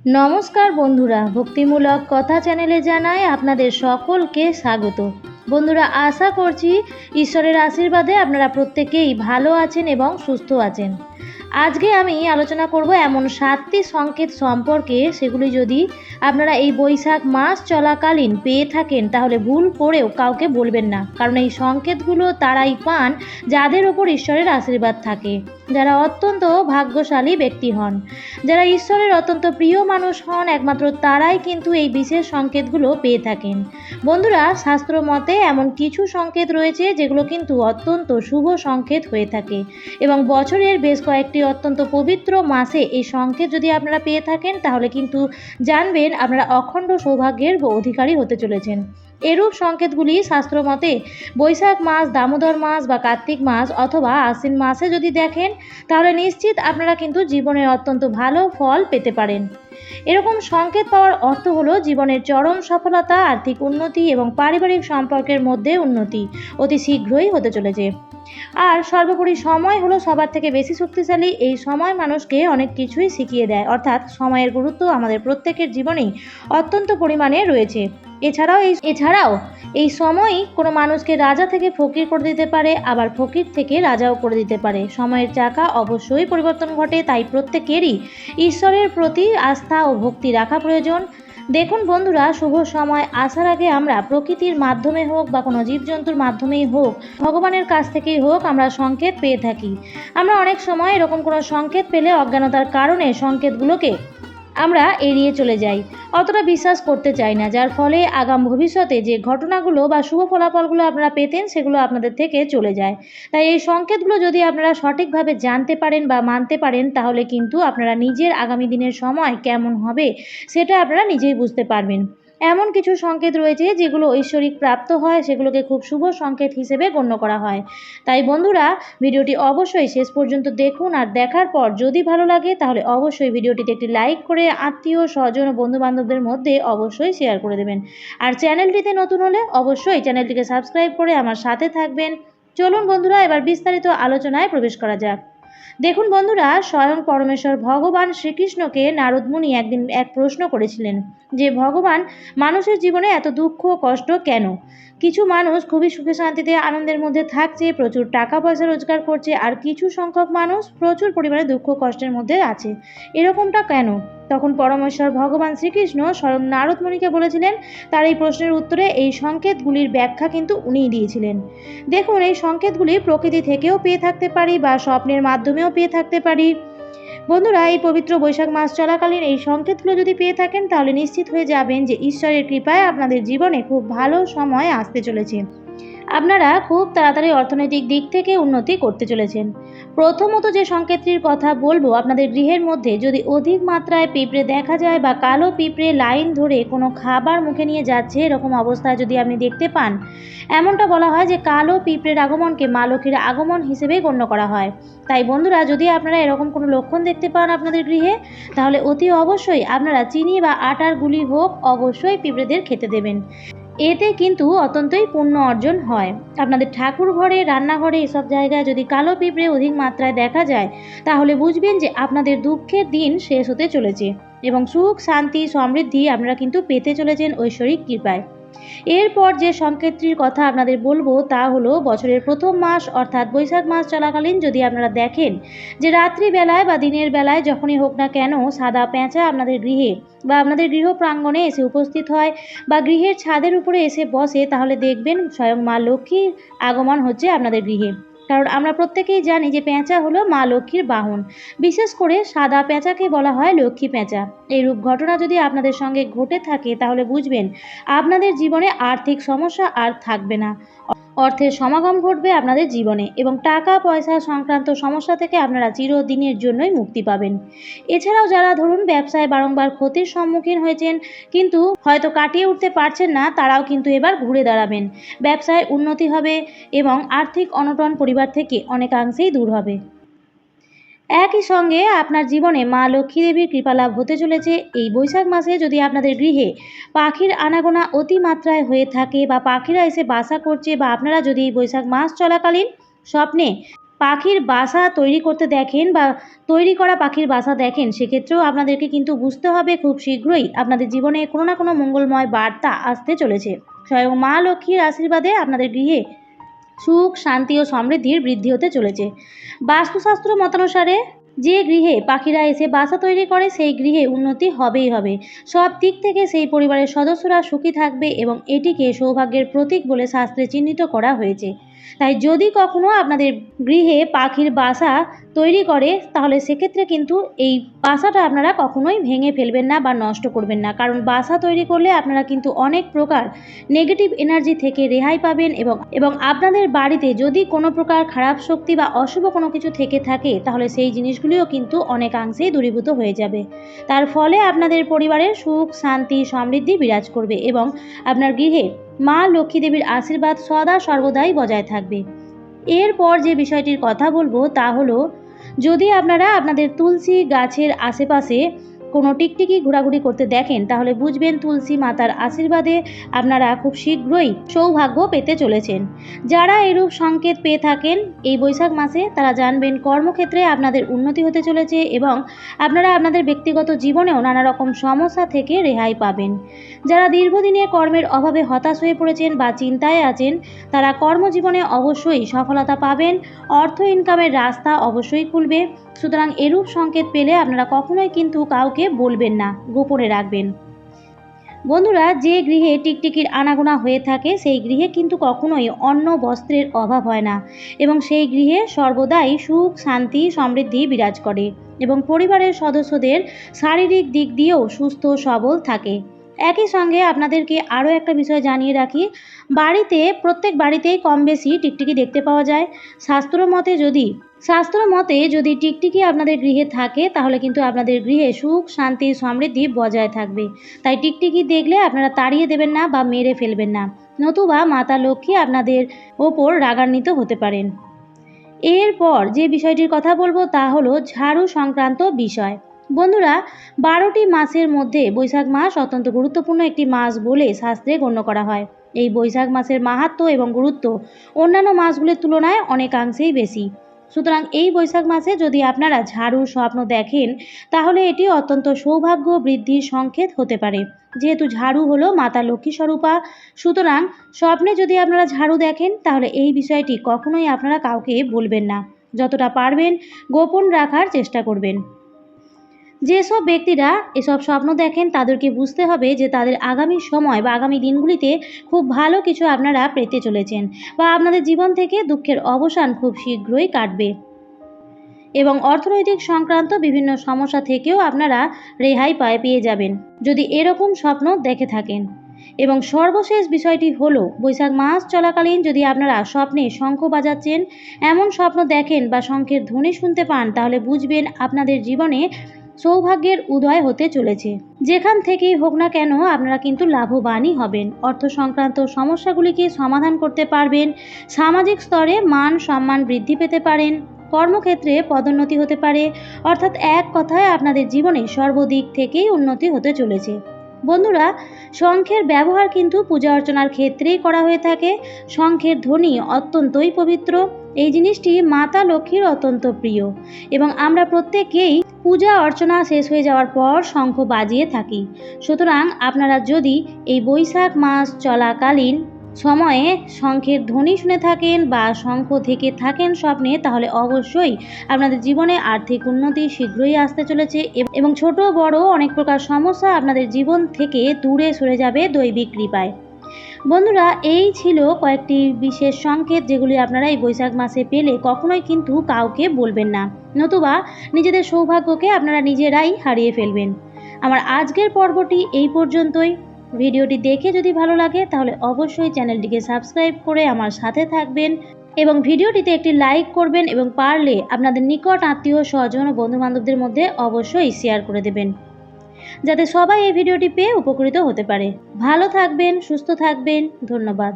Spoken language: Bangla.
নমস্কার বন্ধুরা, ভক্তিমূলক কথা চ্যানেলে জানাই আপনাদের সকলকে স্বাগত। বন্ধুরা, আশা করছি ঈশ্বরের আশীর্বাদে আপনারা প্রত্যেকেই ভালো আছেন এবং সুস্থ আছেন। আজকে আমি আলোচনা করব এমন 7টি সংকেত সম্পর্কে, সেগুলি যদি আপনারা এই বৈশাখ মাস চলাকালীন পেয়ে থাকেন তাহলে ভুল করেও কাউকে বলবেন না, কারণ এই সংকেতগুলো তারাই পান যাদের ওপর ঈশ্বরের আশীর্বাদ থাকে, যারা অত্যন্ত ভাগ্যশালী ব্যক্তি হন, যারা ঈশ্বরের অত্যন্ত প্রিয় মানুষ হন, একমাত্র তারাই কিন্তু এই বিশেষ সংকেতগুলো পেয়ে থাকেন। বন্ধুরা, শাস্ত্র মতে এমন কিছু সংকেত রয়েছে যেগুলো কিন্তু অত্যন্ত শুভ সংকেত হয়ে থাকে, এবং বছরের বেশ কয়েকটি অত্যন্ত পবিত্র মাসে এই সংকেত যদি আপনারা পেয়ে থাকেন তাহলে কিন্তু জানবেন আপনারা অখণ্ড সৌভাগ্যের অধিকারী হতে চলেছেন। এরূপ সংকেতগুলি শাস্ত্র মতে বৈশাখ মাস, দামোদর মাস বা কার্তিক মাস অথবা আশ্বিন মাসে যদি দেখেন তাহলে নিশ্চিত আপনারা কিন্তু জীবনের অত্যন্ত ভালো ফল পেতে পারেন। এরকম সংকেত পাওয়ার অর্থ হলো জীবনের চরম সফলতা, আর্থিক উন্নতি এবং পারিবারিক সম্পর্কের মধ্যে উন্নতি অতি শীঘ্রই হতে চলেছে। আর সর্বোপরি সময় হলো সবার থেকে বেশি শক্তিশালী। এই সময় মানুষকে অনেক কিছুই শিখিয়ে দেয়, অর্থাৎ সময়ের গুরুত্ব আমাদের প্রত্যেকের জীবনেই অত্যন্ত পরিমাণে রয়েছে। এছাড়াও এই সময়ই কোনো মানুষকে রাজা থেকে ফকির করে দিতে পারে, আবার ফকির থেকে রাজাও করে দিতে পারে। সময়ের চাকা অবশ্যই পরিবর্তন ঘটে, তাই প্রত্যেকেরই ঈশ্বরের প্রতি আস্থা ও ভক্তি রাখা প্রয়োজন। দেখুন বন্ধুরা, শুভ সময় আসার আগে আমরা প্রকৃতির মাধ্যমে হোক বা কোনো জীবজন্তুর মাধ্যমেই হোক, ভগবানের কাছ থেকেই হোক, আমরা সংকেত পেয়ে থাকি। আমরা অনেক সময় এরকম কোনো সংকেত পেলে অজ্ঞানতার কারণে সংকেতগুলোকে আমরা এড়িয়ে চলে যাই, অতটা বিশ্বাস করতে চাই না, যার ফলে আগাম ভবিষ্যতে যে ঘটনাগুলো বা শুভ ফলাফলগুলো আপনারা পেতেন সেগুলো আপনাদের থেকে চলে যায়। তাই এই সংকেতগুলো যদি আপনারা সঠিকভাবে জানতে পারেন বা মানতে পারেন তাহলে কিন্তু আপনারা নিজের আগামী দিনের সময় কেমন হবে সেটা আপনারা নিজেই বুঝতে পারবেন। এমন কিছু সংকেত রয়েছে যেগুলো ঐশ্বরিক প্রাপ্ত হয়, সেগুলোকে খুব শুভ সংকেত হিসেবে গণ্য করা হয়। তাই বন্ধুরা, ভিডিওটি অবশ্যই শেষ পর্যন্ত দেখুন, আর দেখার পর যদি ভালো লাগে তাহলে অবশ্যই ভিডিওটিতে একটি লাইক করে আত্মীয় স্বজন ও বন্ধুবান্ধবদের মধ্যে অবশ্যই শেয়ার করে দেবেন। আর চ্যানেলটিতে নতুন হলে অবশ্যই চ্যানেলটিকে সাবস্ক্রাইব করে আমার সাথে থাকবেন। চলুন বন্ধুরা, এবার বিস্তারিত আলোচনায় প্রবেশ করা যাক। দেখুন বন্ধুরা, স্বয়ং পরমেশ্বর ভগবান শ্রীকৃষ্ণকে নারদ মুনি একদিন এক প্রশ্ন করেছিলেন যে ভগবান, মানুষের জীবনে এত দুঃখ কষ্ট কেন? কিছু মানুষ খুবই সুখে শান্তিতে আনন্দের মধ্যে থাকছে, প্রচুর টাকা পয়সা রোজগার করছে, আর কিছু সংখ্যক মানুষ প্রচুর পরিমাণে দুঃখ কষ্টের মধ্যে আছে, এরকমটা কেন? তখন পরমেশ্বর ভগবান শ্রীকৃষ্ণ স্বয়ং নারদ মুনিকে বলেছিলেন। তার এই প্রশ্নের উত্তরে এই সংকেতগুলির ব্যাখ্যা কিন্তু উনিই দিয়েছিলেন। দেখুন, এই সংকেতগুলি প্রকৃতি থেকেও পেয়ে থাকতে পারি বা স্বপ্নের মাধ্যমেও পেয়ে থাকতে পারি। বন্ধুরা, এই পবিত্র বৈশাখ মাস চলাকালীন এই সংকেতগুলো যদি পেয়ে থাকেন তাহলে নিশ্চিত হয়ে যাবেন যে ঈশ্বরের কৃপায় আপনাদের জীবনে খুব ভালো সময় আসতে চলেছে। আপনারা খুব তাড়াতাড়ি অর্থনৈতিক দিক থেকে উন্নতি করতে চলেছেন। প্রথমত যে সংকেতটির কথা বলবো, আপনাদের গৃহের মধ্যে যদি অধিক মাত্রায় পিঁপড়ে দেখা যায় বা কালো পিঁপড়ে লাইন ধরে কোনো খাবার মুখে নিয়ে যাচ্ছে, এরকম অবস্থায় যদি আপনি দেখতে পান, এমনটা বলা হয় যে কালো পিঁপড়ের আগমনকে মা লক্ষ্মীর আগমন হিসেবে গণ্য করা হয়। তাই বন্ধুরা, যদি আপনারা এরকম কোনো লক্ষণ দেখতে পান আপনাদের গৃহে, তাহলে অতি অবশ্যই আপনারা চিনি বা আটার গুলি হোক অবশ্যই পিঁপড়েদের খেতে দেবেন। এতে কিন্তু অত্যন্তই পুণ্য অর্জন হয়। আপনাদের ঠাকুর ঘরে, রান্নাঘরে এসব জায়গায় যদি কালো পিঁপড়ে অধিক মাত্রায় দেখা যায় তাহলে বুঝবেন যে আপনাদের দুঃখের দিন শেষ হতে চলেছে এবং সুখ শান্তি সমৃদ্ধি আপনারা কিন্তু পেতে চলেছেন ঐশ্বরিক কৃপায়। এরপর যে সংকেতটির কথা আপনাদের বলবো তা হলো বছরের প্রথম মাস অর্থাৎ বৈশাখ মাস চলাকালীন যদি আপনারা দেখেন যে রাত্রিবেলায় বা দিনের বেলায় যখনই হোক না কেন সাদা পেঁচা আপনাদের গৃহে বা আপনাদের গৃহ প্রাঙ্গণে এসে উপস্থিত হয় বা গৃহের ছাদের উপরে এসে বসে, তাহলে দেখবেন স্বয়ং মা লক্ষ্মীর আগমন হচ্ছে আপনাদের গৃহে। কারণ আমরা প্রত্যেকেই জানি যে পেঁচা হলো মা লক্ষ্মীর বাহন। বিশেষ করে সাদা পেঁচাকে বলা হয় লক্ষ্মী পেঁচা। এইরূপ ঘটনা যদি আপনাদের সঙ্গে ঘটে থাকে তাহলে বুঝবেন আপনাদের জীবনে আর্থিক সমস্যা আর থাকবে না, অর্থের সমাগম ঘটবে আপনাদের জীবনে এবং টাকা পয়সা সংক্রান্ত সমস্যা থেকে আপনারা চিরদিনের জন্যই মুক্তি পাবেন। এছাড়াও যারা ধরুন ব্যবসায় বারংবার ক্ষতির সম্মুখীন হয়েছেন কিন্তু হয়তো কাটিয়ে উঠতে পারছেন না, তারাও কিন্তু এবার ঘুরে দাঁড়াবেন। ব্যবসায় উন্নতি হবে এবং আর্থিক অনটন পরিবার থেকে অনেকাংশেই দূর হবে। একই সঙ্গে আপনার জীবনে মা লক্ষ্মী দেবীর কৃপালাভ হতে চলেছে। এই বৈশাখ মাসে যদি আপনাদের গৃহে পাখির আনাগোনা অতিমাত্রায় হয়ে থাকে বা পাখিরা এসে বাসা করছে, বা আপনারা যদি এই বৈশাখ মাস চলাকালীন স্বপ্নে পাখির বাসা তৈরি করতে দেখেন বা তৈরি করা পাখির বাসা দেখেন, সেক্ষেত্রেও আপনাদেরকে কিন্তু বুঝতে হবে খুব শীঘ্রই আপনাদের জীবনে কোনো না কোনো মঙ্গলময় বার্তা আসতে চলেছে। স্বয়ং মা লক্ষ্মীর আশীর্বাদে আপনাদের গৃহে সুখ, শান্তি ও সমৃদ্ধির বৃদ্ধি হতে চলেছে। বাস্তুশাস্ত্র মতানুসারে যে গৃহে পাখিরা এসে বাসা তৈরি করে সেই গৃহে উন্নতি হবেই হবে। সব দিক থেকে সেই পরিবারের সদস্যরা সুখী থাকবে এবং এটিকে সৌভাগ্যের প্রতীক বলে শাস্ত্রে চিহ্নিত করা হয়েছে। তাই যদি কখনো আপনাদের গৃহে পাখির বাসা তৈরি করে, তাহলে সেক্ষেত্রে কিন্তু এই বাসাটা আপনারা কখনোই ভেঙে ফেলবেন না বা নষ্ট করবেন না। কারণ বাসা তৈরি করলে আপনারা কিন্তু অনেক প্রকার নেগেটিভ এনার্জি থেকে রেহাই পাবেন এবং আপনাদের বাড়িতে যদি কোনো প্রকার খারাপ শক্তি বা অশুভ কোনো কিছু থেকে থাকে, তাহলে সেই জিনিসগুলিও কিন্তু অনেকাংশেই দূরীভূত হয়ে যাবে। তার ফলে আপনাদের পরিবারের সুখ, শান্তি, সমৃদ্ধি বিরাজ করবে এবং আপনার গৃহে মা লক্ষ্মী দেবীর আশীর্বাদ সদা সর্বদাই বজায় থাকবে। এরপর যে বিষয়টির কথা বলবো তা হলো, যদি আপনারা আপনাদের তুলসী গাছের আশেপাশে কোনো টিকটিকি ঘোরাঘুরি করতে দেখেন, তাহলে বুঝবেন তুলসী মাতার আশীর্বাদে আপনারা খুব শীঘ্রই সৌভাগ্য পেতে চলেছেন। যারা এরূপ সংকেত পেয়ে থাকেন এই বৈশাখ মাসে, তারা জানবেন কর্মক্ষেত্রে আপনাদের উন্নতি হতে চলেছে এবং আপনারা আপনাদের ব্যক্তিগত জীবনেও নানা রকম সমস্যা থেকে রেহাই পাবেন। যারা দীর্ঘদিনের কর্মের অভাবে হতাশ হয়ে পড়েছেন বা চিন্তায় আছেন, তারা কর্মজীবনে অবশ্যই সফলতা পাবেন, অর্থ ইনকামের রাস্তা অবশ্যই খুলবে। সুতরাং এরূপ সংকেত পেলে আপনারা কখনোই কিন্তু কাউকে বলবেন না, গোপনে রাখবেন। বন্ধুরা, যে গৃহে টিকটিকির আনাগোনা হয়ে থাকে সেই গৃহে কিন্তু কখনোই অন্ন বস্ত্রের অভাব হয় না এবং সেই গৃহে সর্বদাই সুখ, শান্তি, সমৃদ্ধি বিরাজ করে এবং পরিবারের সদস্যদের শারীরিক দিক দিয়েও সুস্থ সবল থাকে। একই সঙ্গে আপনাদেরকে আরও একটা বিষয় জানিয়ে রাখি, প্রত্যেক বাড়িতেই কম বেশি টিকটিকি দেখতে পাওয়া যায়। শাস্ত্র মতে যদি টিকটিকি আপনাদের গৃহে থাকে, তাহলে কিন্তু আপনাদের গৃহে সুখ, শান্তি, সমৃদ্ধি বজায় থাকবে। তাই টিকটিকি দেখলে আপনারা তাড়িয়ে দেবেন না বা মেরে ফেলবেন না, নতুবা মাতা লক্ষ্মী আপনাদের ওপর রাগান্বিত হতে পারেন। এরপর যে বিষয়টির কথা বলবো তা হলো ঝাড়ু সংক্রান্ত বিষয়। বন্ধুরা, 12টি মাসের মধ্যে বৈশাখ মাস অত্যন্ত গুরুত্বপূর্ণ একটি মাস বলে শাস্ত্রে গণ্য করা হয়। এই বৈশাখ মাসের মাহাত্ম্য এবং গুরুত্ব অন্যান্য মাসগুলির তুলনায় অনেকাংশেই বেশি। সুতরাং এই বৈশাখ মাসে যদি আপনারা ঝাড়ুর স্বপ্ন দেখেন, তাহলে এটি অত্যন্ত সৌভাগ্য বৃদ্ধির সংকেত হতে পারে। যেহেতু ঝাড়ু হলো মাতা লক্ষ্মী স্বরূপা, সুতরাং স্বপ্নে যদি আপনারা ঝাড়ু দেখেন, তাহলে এই বিষয়টি কখনোই আপনারা কাউকে বলবেন না। যতটা পারবেন গোপন রাখার চেষ্টা করবেন। যেসব ব্যক্তিরা এসব স্বপ্ন দেখেন, তাদেরকে বুঝতে হবে যে তাদের আগামী সময় বা আগামী দিনগুলিতে খুব ভালো কিছু আপনারা পেতে চলেছেন বা আপনাদের জীবন থেকে দুঃখের অবসান খুব শীঘ্রই কাটবে এবং অর্থনৈতিক সংক্রান্ত বিভিন্ন সমস্যা থেকেও আপনারা রেহাই পেয়ে যাবেন যদি এরকম স্বপ্ন দেখে থাকেন। এবং সর্বশেষ বিষয়টি হলো, বৈশাখ মাস চলাকালীন যদি আপনারা স্বপ্নে শঙ্খ বাজাচ্ছেন এমন স্বপ্ন দেখেন বা শঙ্খের ধ্বনি শুনতে পান, তাহলে বুঝবেন আপনাদের জীবনে সৌভাগ্যের উদয় হতে চলেছে। যেখান থেকেই হোক না কেন আপনারা কিন্তু লাভবানই হবেন, অর্থ সংক্রান্ত সমস্যাগুলিকে সমাধান করতে পারবেন, সামাজিক স্তরে মান সম্মান বৃদ্ধি পেতে পারেন, কর্মক্ষেত্রে পদোন্নতি হতে পারে, অর্থাৎ এক কথায় আপনাদের জীবনে সর্বদিক থেকেই উন্নতি হতে চলেছে। বন্ধুরা, শঙ্খের ব্যবহার কিন্তু পূজা অর্চনার ক্ষেত্রেই করা হয়ে থাকে। শঙ্খের ধ্বনি অত্যন্তই পবিত্র, এই জিনিসটি মাতা লক্ষ্মীর অত্যন্ত প্রিয় এবং আমরা প্রত্যেকেই পূজা অর্চনা শেষ হয়ে যাওয়ার পর শঙ্খ বাজিয়ে থাকি। সুতরাং আপনারা যদি এই বৈশাখ মাস চলাকালীন সময়ে শঙ্খের ধ্বনি শুনে থাকেন বা শঙ্খ থেকে থাকেন স্বপ্নে, তাহলে অবশ্যই আপনাদের জীবনে আর্থিক উন্নতি শীঘ্রই আসতে চলেছে এবং ছোট বড় অনেক প্রকার সমস্যা আপনাদের জীবন থেকে দূরে সরে যাবে দৈবিক কৃপায়। বন্ধুরা, এই ছিল কয়েকটি বিশেষ সংকেত যেগুলি আপনারা এই বৈশাখ মাসে পেলে কখনোই কিন্তু কাউকে বলবেন না, নতুবা নিজেদের সৌভাগ্যকে আপনারা নিজেরাই হারিয়ে ফেলবেন। আমার আজকের পর্বটি এই পর্যন্তই। ভিডিওটি দেখে যদি ভালো লাগে তাহলে অবশ্যই চ্যানেলটিকে সাবস্ক্রাইব করে আমার সাথে থাকবেন এবং ভিডিওটিতে একটি লাইক করবেন এবং পারলে আপনাদের নিকট আত্মীয় স্বজন ও বন্ধুবান্ধবদের মধ্যে অবশ্যই শেয়ার করে দেবেন, যাতে সবাই এই ভিডিওটি পেয়ে উপকৃত হতে পারে। ভালো থাকবেন, সুস্থ থাকবেন। ধন্যবাদ।